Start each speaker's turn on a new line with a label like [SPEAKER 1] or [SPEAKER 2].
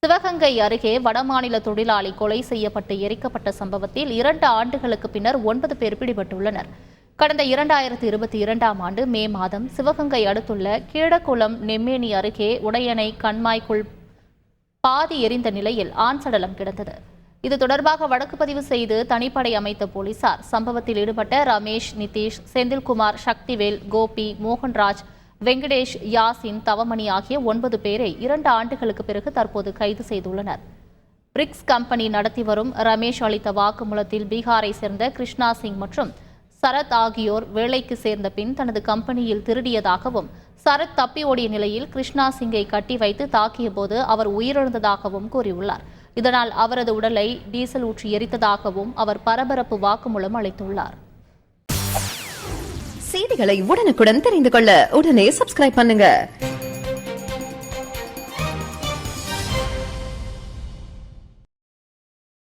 [SPEAKER 1] சிவகங்கை அருகே வடமாநில தொழிலாளி கொலை செய்யப்பட்டு எரிக்கப்பட்ட சம்பவத்தில் 2 ஆண்டுகளுக்கு பின்னர் 9 பேர் பிடிபட்டுள்ளனர். கடந்த 2022ஆம் ஆண்டு மே மாதம் சிவகங்கை அடுத்துள்ள கீழக்குளம் நெம்மேனி அருகே உடையணை கண்மாய்க்குள் பாதி எரிந்த நிலையில் ஆண் சடலம் கிடந்தது. இது தொடர்பாக வழக்கு பதிவு செய்து தனிப்படை அமைத்த போலீசார் சம்பவத்தில் ஈடுபட்ட ரமேஷ், நிதிஷ், செந்தில்குமார், சக்திவேல், கோபி, மோகன்ராஜ், வெங்கடேஷ், யாசின், தவமணி ஆகிய 9 பேரை 2 ஆண்டுகளுக்கு பிறகு தற்போது கைது செய்துள்ளனர். பிரிக்ஸ் கம்பெனி நடத்தி வரும் ரமேஷ் அளித்த வாக்குமூலத்தில் பீகாரை சேர்ந்த கிருஷ்ணா சிங் மற்றும் சரத் ஆகியோர் வேலைக்கு சேர்ந்த பின் தனது கம்பெனியில் திருடியதாகவும், சரத் தப்பி ஓடிய நிலையில் கிருஷ்ணா சிங்கை கட்டி வைத்து தாக்கிய போது அவர் உயிரிழந்ததாகவும் கூறியுள்ளார். இதனால் அவரது உடலை டீசல் ஊற்றி எரித்ததாகவும் அவர் பரபரப்பு வாக்குமூலம் அளித்துள்ளார்.
[SPEAKER 2] செய்திகளை உடனுக்குடன் தெரிந்து கொள்ள உடனே சப்ஸ்கிரைப் பண்ணுங்க.